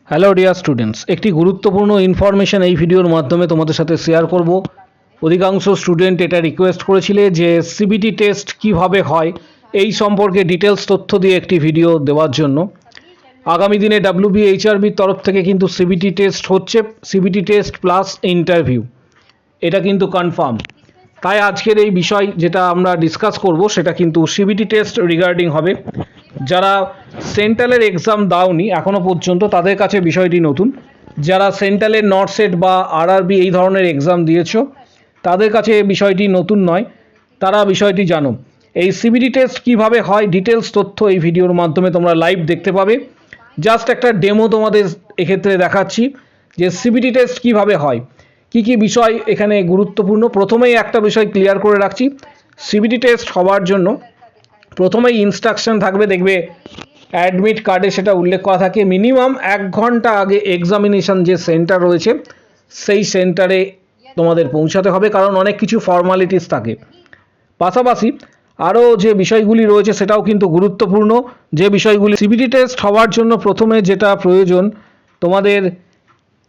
Hello dear students, একটি গুরুত্বপূর্ণ information এই ভিডিওর মাধ্যমে তোমাদের সাথে শেয়ার করব। অধিকাংশ স্টুডেন্ট এটা রিকোয়েস্ট করেছিলে যে সিবিটি টেস্ট কিভাবে হয় এই সম্পর্কে ডিটেলস তথ্য দিয়ে একটি ভিডিও দেওয়ার জন্য। আগামী দিনে WBHRBর তরফ থেকে কিন্তু সিবিটি টেস্ট হচ্ছে, সিবিটি টেস্ট প্লাস ইন্টারভিউ, এটা কিন্তু কনফার্ম। তাই আজকের এই বিষয় যেটা আমরা ডিসকাস করব সেটা কিন্তু সিবিটি টেস্ট রিগার্ডিং হবে। যারা সেন্ট্রালের এক্সাম দাওনি এখনও পর্যন্ত তাদের কাছে বিষয়টি নতুন। যারা সেন্ট্রালের নর্থ সেট বা RRB এই ধরনের এক্সাম দিয়েছো তাদের কাছে বিষয়টি নতুন নয়, তারা বিষয়টি জানো। এই সিবিটি টেস্ট কীভাবে হয় ডিটেলস তথ্য এই ভিডিওর মাধ্যমে তোমরা লাইভ দেখতে পাবে। জাস্ট একটা ডেমো তোমাদের এক্ষেত্রে দেখাচ্ছি যে সিবিটি টেস্ট কীভাবে হয়, কি কি বিষয় এখানে গুরুত্বপূর্ণ। প্রথমেই একটা বিষয় ক্লিয়ার করে রাখছি, সিবিটি টেস্ট হওয়ার জন্য প্রথমেই ইনস্ট্রাকশন থাকবে, দেখবে অ্যাডমিট কার্ডে সেটা উল্লেখ করা থাকে মিনিমাম 1 ঘন্টা আগে এক্সামিনেশন যে সেন্টার রয়েছে সেই সেন্টারে তোমাদের পৌঁছাতে হবে, কারণ অনেক কিছু ফর্মালিটিস থাকে। পাশাপাশি আরও যে বিষয়গুলি রয়েছে সেটাও কিন্তু গুরুত্বপূর্ণ। যে বিষয়গুলি সিবিটি টেস্ট হওয়ার জন্য প্রথমে যেটা প্রয়োজন, তোমাদের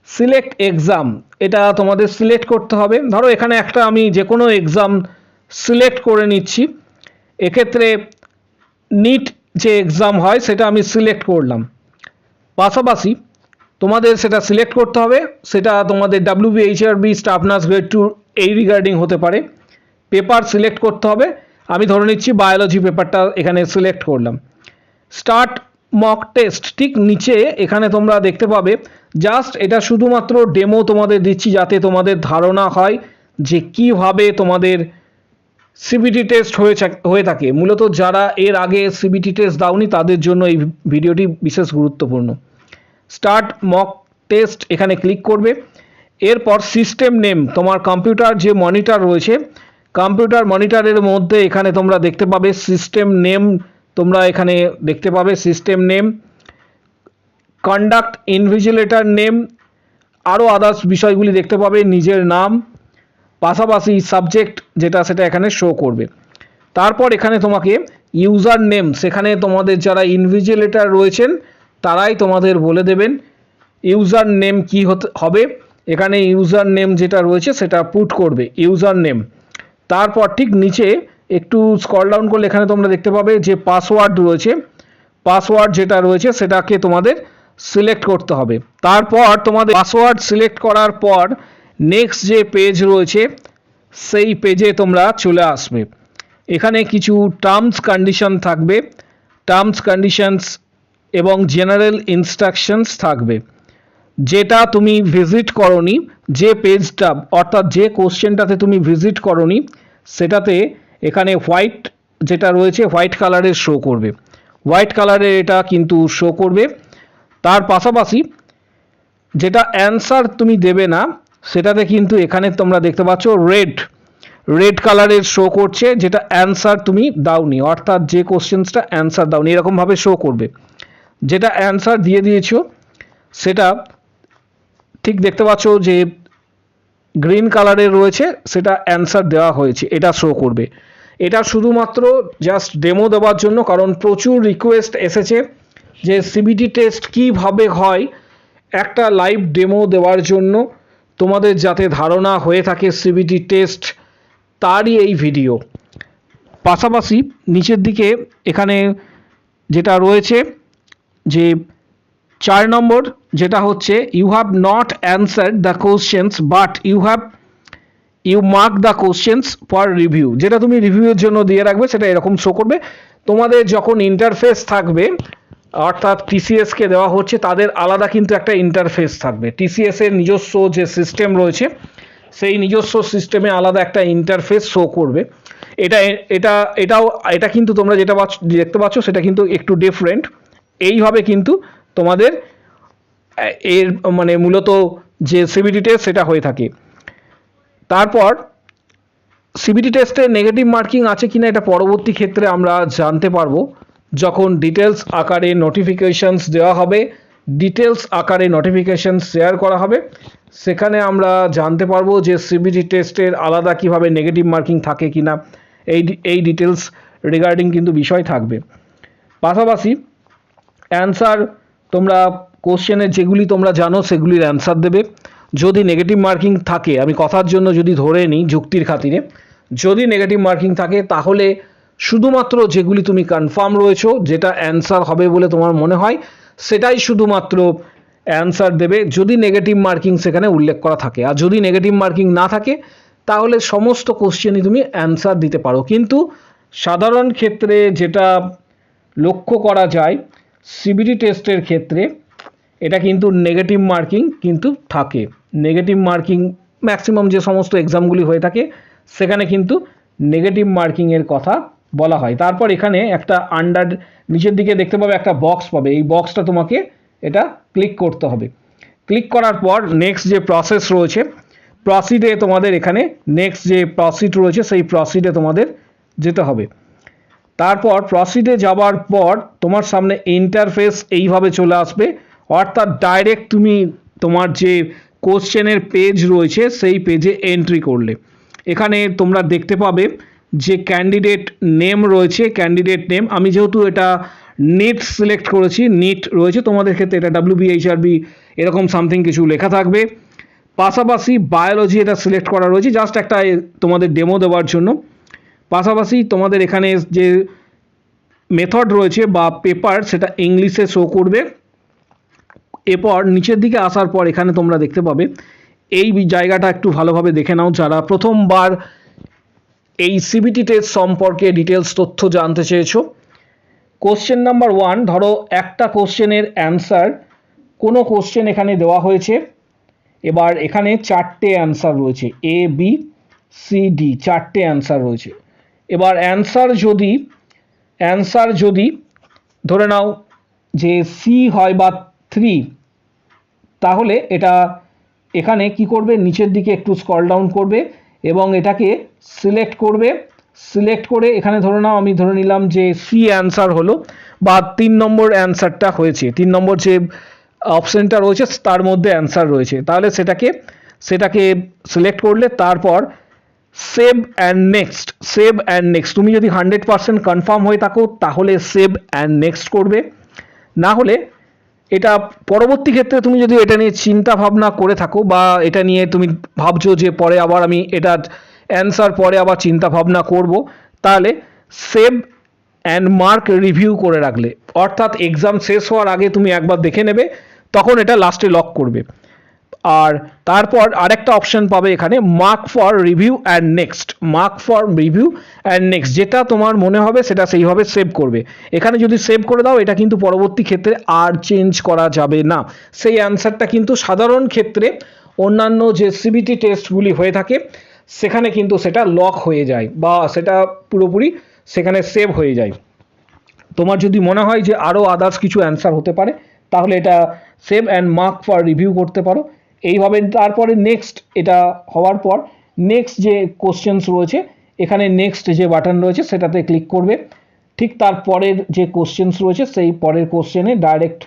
সিলেক্ট এক্সাম, এটা তোমাদের সিলেক্ট করতে হবে। ধরো এখানে একটা আমি যে কোনো এক্সাম সিলেক্ট করে নিচ্ছি, এক্ষেত্রে নিট যে এক্সাম হয় সেটা আমি সিলেক্ট করলাম। পাশাপাশি তোমাদের সেটা সিলেক্ট করতে হবে, সেটা তোমাদের WBHRB স্টাফ নার্স গ্রেড 2 এই রিগার্ডিং হতে পারে। পেপার সিলেক্ট করতে হবে, আমি ধরে নিচ্ছি বায়োলজি পেপারটা এখানে সিলেক্ট করলাম। স্টার্ট মক টেস্ট ঠিক নিচে এখানে তোমরা দেখতে পাবে। জাস্ট এটা শুধুমাত্র ডেমো তোমাদের দিচ্ছি যাতে তোমাদের ধারণা হয় যে কিভাবে তোমাদের সিবিটি টেস্ট হয়ে থাকে। মূলত যারা এর আগে সিবিটি টেস্ট দাওনি তাদের জন্য এই ভিডিওটি বিশেষ গুরুত্বপূর্ণ। স্টার্ট মক টেস্ট এখানে ক্লিক করবে। এরপর সিস্টেম নেম, তোমার কম্পিউটার যে মনিটর রয়েছে কম্পিউটার মনিটরের মধ্যে এখানে তোমরা দেখতে পাবে সিস্টেম নেম, তোমরা এখানে দেখতে পাবে system name, conduct invigilator name, আরও আদার্স বিষয়গুলি দেখতে পাবে, নিজের নাম, পাশাপাশি সাবজেক্ট যেটা সেটা এখানে শো করবে। তারপর এখানে তোমাকে ইউজার নেম, সেখানে তোমাদের যারা ইনভিজিলেটর রয়েছেন তারাই তোমাদের বলে দেবেন ইউজার নেম কী হবে। এখানে ইউজার নেম যেটা রয়েছে সেটা পুট করবে ইউজার নেম। তারপর ঠিক নিচে একটু স্ক্রল ডাউন করলে এখানে তোমরা দেখতে পাবে যে পাসওয়ার্ড রয়েছে, পাসওয়ার্ড যেটা রয়েছে সেটাকে তোমাদের সিলেক্ট করতে হবে। তারপর তোমাদের পাসওয়ার্ড সিলেক্ট করার পর নেক্সট যে পেজ রয়েছে সেই পেজে তোমরা চলে আসবে। এখানে কিছু টার্মস কন্ডিশন থাকবে, টার্মস কন্ডিশনস এবং জেনারেল ইনস্ট্রাকশনস থাকবে। যেটা তুমি ভিজিট করনি, যে পেজটা অর্থাৎ যে কোশ্চেনটাতে তুমি ভিজিট করনি সেটাতে এখানে হোয়াইট যেটা রয়েছে হোয়াইট কালারের শো করবে, হোয়াইট কালারের এটা কিন্তু শো করবে। তার পাশাপাশি যেটা অ্যান্সার তুমি দেবে না সেটাতে কিন্তু এখানে তোমরা দেখতে পাচ্ছ রেড কালারের শো করছে, যেটা অ্যান্সার তুমি দাওনি, অর্থাৎ যে কোশ্চেন্সটা অ্যান্সার দাওনি এরকমভাবে শো করবে। যেটা অ্যান্সার দিয়ে দিয়েছো সেটা ঠিক দেখতে পাচ্ছ যে গ্রিন কালারের রয়েছে, সেটা অ্যান্সার দেওয়া হয়েছে, এটা শো করবে। এটা শুধুমাত্র জাস্ট ডেমো দেওয়ার জন্য, কারণ প্রচুর রিকোয়েস্ট এসেছে যে সিবিটি টেস্ট কীভাবে হয় একটা লাইভ ডেমো দেওয়ার জন্য, তোমাদের যাতে ধারণা হয়ে থাকে সিবিটি টেস্ট তারই এই ভিডিও। পাশাপাশি নিচের দিকে এখানে যেটা রয়েছে যে 4 নম্বর যেটা হচ্ছে you have not answered the questions but you mark the questions for review, যেটা তুমি রিভিউয়ের জন্য দিয়ে রাখবে সেটা এরকম শো করবে। তোমাদের যখন ইন্টারফেস থাকবে অর্থাৎ TCSকে দেওয়া হচ্ছে তাদের আলাদা কিন্তু একটা ইন্টারফেস থাকবে, TCSের নিজস্ব যে সিস্টেম রয়েছে সেই নিজস্ব সিস্টেমে আলাদা একটা ইন্টারফেস শো করবে। এটা কিন্তু তোমরা যেটা দেখতে পাচ্ছ সেটা কিন্তু একটু ডিফারেন্ট। এইভাবে কিন্তু তোমাদের এর মানে মূলত যে সিবিটি টেস্ট সেটা হয়ে থাকে। তারপর সিবিটি টেস্টে নেগেটিভ মার্কিং আছে কিনা এটা পরবর্তী ক্ষেত্রে আমরা জানতে পারবো যখন ডিটেলস আকারে নোটিফিকেশনস দেওয়া হবে, ডিটেলস আকারে নোটিফিকেশন শেয়ার করা হবে, সেখানে আমরা জানতে পারবো যে সিবিটি টেস্টের আলাদা কিভাবে নেগেটিভ মার্কিং থাকে কিনা, এই ডিটেলস রিগার্ডিং কিন্তু বিষয় থাকবে। পাশাপাশি অ্যান্সার তোমরা কোশ্চেনের যেগুলি তোমরা জানো সেগুলির অ্যান্সার দেবে। যদি নেগেটিভ মার্কিং থাকে, আমি কথার জন্য যদি ধরে নিই যুক্তির খাতিরে, যদি নেগেটিভ মার্কিং থাকে তাহলে শুধুমাত্র যেগুলি তুমি কনফার্ম রয়েছো, যেটা অ্যান্সার হবে বলে তোমার মনে হয় সেটাই শুধুমাত্র অ্যান্সার দেবে, যদি নেগেটিভ মার্কিং সেখানে উল্লেখ করা থাকে। আর যদি নেগেটিভ মার্কিং না থাকে তাহলে সমস্ত কোশ্চেনই তুমি অ্যান্সার দিতে পারো। কিন্তু সাধারণ ক্ষেত্রে যেটা লক্ষ্য করা যায় সিবিটি টেস্টের ক্ষেত্রে, এটা কিন্তু নেগেটিভ মার্কিং কিন্তু থাকে। নেগেটিভ মার্কিং ম্যাক্সিমাম যে সমস্ত এক্সামগুলি হয়ে থাকে সেখানে কিন্তু নেগেটিভ মার্কিংয়ের কথা বলা হয়। তারপর এখানে একটা আন্ডার নিচের দিকে দেখতে পাবে একটা বক্স পাবে, এই বক্সটা তোমাকে এটা ক্লিক করতে হবে। ক্লিক করার পর নেক্সট যে প্রসেস রয়েছে, প্রসিডে তোমাদের এখানে নেক্সট যে প্রসিড রয়েছে সেই প্রসিডে তোমাদের যেতে হবে। তারপর প্রসিডে যাওয়ার পর তোমার সামনে ইন্টারফেস এইভাবে চলে আসবে, অর্থাৎ ডাইরেক্ট তুমি তোমার যে কোশ্চেনের পেজ রয়েছে সেই পেজে এন্ট্রি করলে এখানে তোমরা দেখতে পাবে যে ক্যান্ডিডেট নেম রয়েছে। ক্যান্ডিডেট নেম, আমি যেহেতু এটা নিট সিলেক্ট করেছি, নিট রয়েছে, তোমাদের ক্ষেত্রে এটা WBHRB এরকম সামথিং কিছু লেখা থাকবে। পাশাপাশি বায়োলজি এটা সিলেক্ট করা রয়েছে, জাস্ট একটা তোমাদের ডেমো দেওয়ার জন্য। পাশাপাশি তোমাদের এখানে যে মেথড রয়েছে বা পেপার সেটা ইংলিশে শো করবে। এরপর নিচের দিকে আসার পর এখানে তোমরা দেখতে পাবে, এই জায়গাটা একটু ভালোভাবে দেখে নাও যারা প্রথমবার এই সিবিটি টেস্ট সম্পর্কে ডিটেলস তথ্য জানতে চেয়েছো। কোশ্চেন নাম্বার 1, ধরো একটা কোশ্চেনের অ্যান্সার, কোনো কোশ্চেন এখানে দেওয়া হয়েছে, এবার এখানে 4টে অ্যান্সার রয়েছে, ABCD 4টে অ্যান্সার রয়েছে। এবার অ্যান্সার যদি ধরে নাও যে সি হয় বা 3, তাহলে এটা এখানে কি করবে, নিচের দিকে একটু স্ক্রল ডাউন করবে এবং এটাকে সিলেক্ট করবে। সিলেক্ট করে এখানে ধরে নাও আমি ধরে নিলাম যে সি অ্যান্সার হলো বা 3 নম্বর অ্যান্সারটা হয়েছে, 3 নম্বর যে অপশনটা রয়েছে তার মধ্যে অ্যান্সার রয়েছে, তাহলে সেটাকে সিলেক্ট করলে তারপর সেভ অ্যান্ড নেক্সট তুমি যদি 100% কনফার্ম হয়ে থাকো তাহলে সেভ অ্যান্ড নেক্সট করবে। না হলে এটা পরবর্তী ক্ষেত্রে তুমি যদি এটা নিয়ে চিন্তা ভাবনা করে থাকো বা এটা নিয়ে তুমি ভাবছো যে পরে আবার আমি এটার অ্যান্সার পরে আবার চিন্তা ভাবনা করব, তাহলে সেভ অ্যান্ড মার্ক রিভিউ করে রাখলে, অর্থাৎ এক্সাম শেষ হওয়ার আগে তুমি একবার দেখে নেবে, তখন এটা লাস্টে লক করবে। আর তারপর আরেকটা অপশন পাবে এখানে mark for review and next, যেটা তোমার মনে হবে সেটা সেইভাবে সেভ করবে। এখানে যদি সেভ করে দাও এটা কিন্তু পরবর্তী ক্ষেত্রে আর চেঞ্জ করা যাবে না। সেই অ্যান্সারটা কিন্তু সাধারণ ক্ষেত্রে অন্যান্য যে সিবিটি টেস্টগুলি হয়ে থাকে সেখানে কিন্তু সেটা লক হয়ে যায় বা সেটা পুরোপুরি সেখানে সেভ হয়ে যায়। তোমার যদি মনে হয় যে আরও আদার্স কিছু অ্যান্সার হতে পারে তাহলে এটা save and mark for review করতে পারো এইভাবে। তারপরে নেক্সট এটা হওয়ার পর নেক্সট যে কোশ্চেন্স রয়েছে এখানে নেক্সট যে বাটন রয়েছে সেটাতে ক্লিক করবে, ঠিক তারপরের যে কোশ্চেন্স রয়েছে সেই পরের কোশ্চেনে ডাইরেক্ট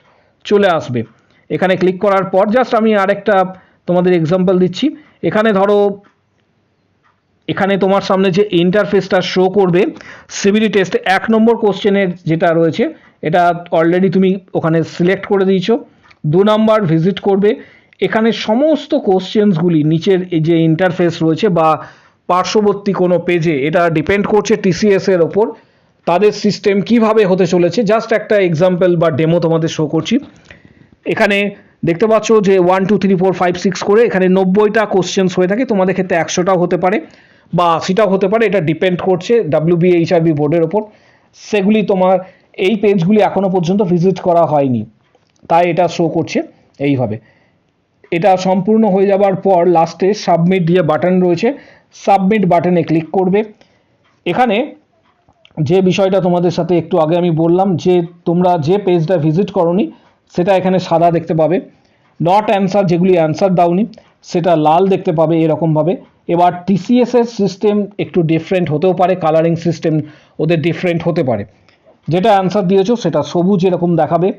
চলে আসবে। এখানে ক্লিক করার পর জাস্ট আমি আরেকটা তোমাদের এক্সাম্পল দিচ্ছি। এখানে ধরো এখানে তোমার সামনে যে ইন্টারফেসটা শো করবে সিবিটি টেস্টে 1 নম্বর কোশ্চেনের যেটা রয়েছে এটা অলরেডি তুমি ওখানে সিলেক্ট করে দিয়েছো। 2 নম্বর ভিজিট করবে, এখানে সমস্ত কোশ্চেন্সগুলি নিচের এই যে ইন্টারফেস রয়েছে বা পার্শ্ববর্তী কোনো পেজে, এটা ডিপেন্ড করছে TCS এর ওপর, তাদের সিস্টেম কিভাবে হতে চলেছে। জাস্ট একটা এক্সাম্পল বা ডেমো তোমাদের শো করছি। এখানে দেখতে পাচ্ছ যে 1 2 3 4 5 6 করে এখানে 90টা কোশ্চেন্স হয়ে থাকে, তোমাদের ক্ষেত্রে 100টাও হতে পারে বা 80টাও হতে পারে, এটা ডিপেন্ড করছে WBHRB বোর্ডের ওপর। সেগুলি তোমার এই পেজগুলি এখনও পর্যন্ত ভিজিট করা হয়নি তাই এটা শো করছে এইভাবে। এটা সম্পূর্ণ হয়ে যাবার পর লাস্টে সাবমিট যে বাটন রয়েছে সাবমিট বাটনে ক্লিক করবে। এখানে যে বিষয়টা তোমাদের সাথে একটু আগে আমি বললাম যে তোমরা যে পেজটা ভিজিট করোনি সেটা এখানে সাদা দেখতে পাবে, নট অ্যান্সার যেগুলি অ্যান্সার দাওনি সেটা লাল দেখতে পাবে এরকমভাবে। এবার TCS এর সিস্টেম একটু ডিফারেন্ট হতেও পারে, কালারিং সিস্টেম ওদের ডিফারেন্ট হতে পারে, যেটা অ্যান্সার দিয়েছো সেটা সবুজ এরকম দেখাবে।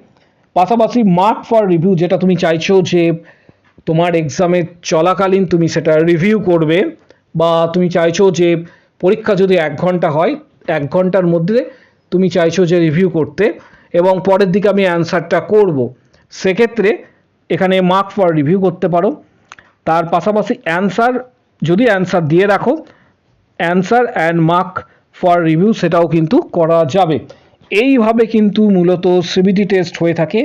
পাশাপাশি মার্ক ফর রিভিউ, যেটা তুমি চাইছো যে তোমার এক্সামের চলাকালীন তুমি সেটা রিভিউ করবে বা তুমি চাইছো যে পরীক্ষা যদি 1 ঘন্টা হয় 1 ঘন্টার মধ্যে তুমি চাইছো যে রিভিউ করতে এবং পরের দিকে আমি অ্যান্সারটা করব সেক্ষেত্রে এখানে মার্ক ফর রিভিউ করতে পারো। তার পাশাপাশি যদি অ্যান্সার দিয়ে রাখো, answer and mark for review সেটাও কিন্তু করা যাবে। এইভাবে কিন্তু মূলত সিবিটি টেস্ট হয়ে থাকে।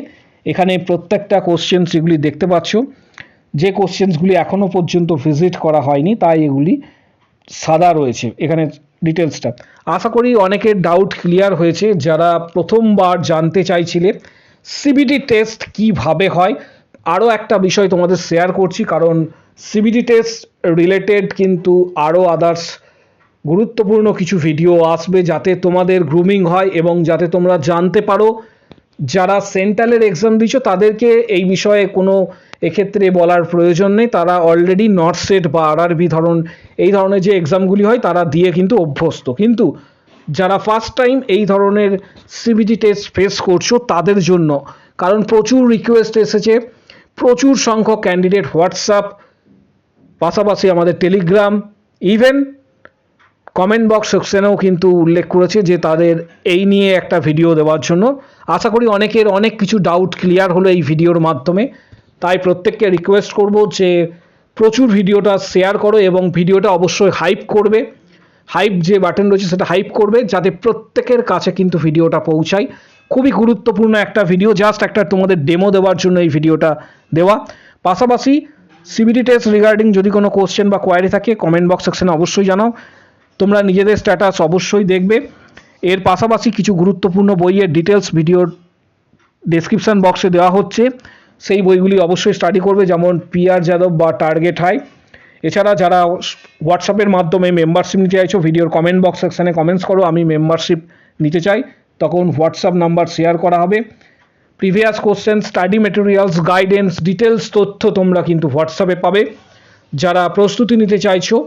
এখানে প্রত্যেকটা কোশ্চেন এগুলি দেখতে পাচ্ছ, যে কোশ্চেন্সগুলি এখনও পর্যন্ত ভিজিট করা হয়নি তাই এগুলি সাদা রয়েছে এখানে ডিটেলসটা। আশা করি অনেকের ডাউট ক্লিয়ার হয়েছে। যারা প্রথমবার জানতে চাইছিলে সিবিটি টেস্ট কিভাবে হয়, আরও একটা বিষয় তোমাদের শেয়ার করছি, কারণ সিবিটি টেস্ট রিলেটেড কিন্তু আরও আদার্স গুরুত্বপূর্ণ কিছু ভিডিও আসবে, যাতে তোমাদের গ্রুমিং হয় এবং যাতে তোমরা জানতে পারো যারা সেন্ট্রালের এক্সাম দিচ্ছ তাদেরকে এই বিষয়ে কোনো এক্ষেত্রে বলার প্রয়োজন নেই। তারা অলরেডি নর্থ স্টেট বা আরআরবি এই ধরনের যে এক্সামগুলি হয় তারা দিয়ে কিন্তু অভ্যস্ত। কিন্তু যারা ফার্স্ট টাইম এই ধরনের সিবিটি টেস্ট ফেস করছো তাদের জন্য, কারণ প্রচুর রিকোয়েস্ট এসেছে, প্রচুর সংখ্যক ক্যান্ডিডেট হোয়াটসঅ্যাপ, পাশাপাশি আমাদের টেলিগ্রাম, ইভেন কমেন্ট বক্স সেকশনেও কিন্তু উল্লেখ করেছে যে তাদের এই নিয়ে একটা ভিডিও দেওয়ার জন্য। আশা করি অনেকের অনেক কিছু ডাউট ক্লিয়ার হলো এই ভিডিওর মাধ্যমে। তাই প্রত্যেককে রিকোয়েস্ট করব যে প্রচুর ভিডিওটা শেয়ার করো এবং ভিডিওটা অবশ্যই হাইপ করবে। হাইপ যে বাটন রয়েছে সেটা হাইপ করবে, যাতে প্রত্যেকের কাছে কিন্তু ভিডিওটা পৌঁছায়। খুবই গুরুত্বপূর্ণ একটা ভিডিও, জাস্ট একটা তোমাদের ডেমো দেওয়ার জন্য এই ভিডিওটা দেওয়া। পাশাপাশি সিবিটি টেস্ট রিগার্ডিং যদি কোনো কোশ্চেন বা কোয়ারি থাকে কমেন্ট বক্স সেকশনে অবশ্যই জানাও। তোমরা নিজেদের স্ট্যাটাস অবশ্যই দেখবে। এর পাশাপাশি কিছু গুরুত্বপূর্ণ বইয়ের ডিটেলস ভিডিওর ডেসক্রিপশান বক্সে দেওয়া হচ্ছে, সেই বইগুলি অবশ্যই স্টাডি করবে, যেমন PR যাদব বা টার্গেট হাই। এছাড়া যারা হোয়াটসঅ্যাপের মাধ্যমে মেম্বারশিপ নিতে চাইছো, ভিডিওর কমেন্ট বক্স সেকশানে কমেন্টস করো আমি মেম্বারশিপ নিতে চাই, তখন হোয়াটসঅ্যাপ নাম্বার শেয়ার করা হবে। Previous question, study materials, guidance, details তথ্য তোমরা কিন্তু হোয়াটসঅ্যাপে পাবে। যারা প্রস্তুতি নিতে চাইছো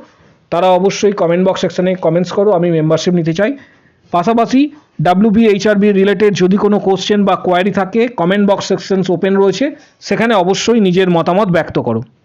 তারা অবশ্যই কমেন্ট বক্স সেকশানে কমেন্টস করো আমি মেম্বারশিপ নিতে চাই। পাশাপাশি WB/HRB রিলেটেড যদি কোনো কোশ্চেন বা কোয়ারি থাকে কমেন্ট বক্স সেকশনস ওপেন রয়েছে, সেখানে অবশ্যই নিজের মতামত ব্যক্ত করো।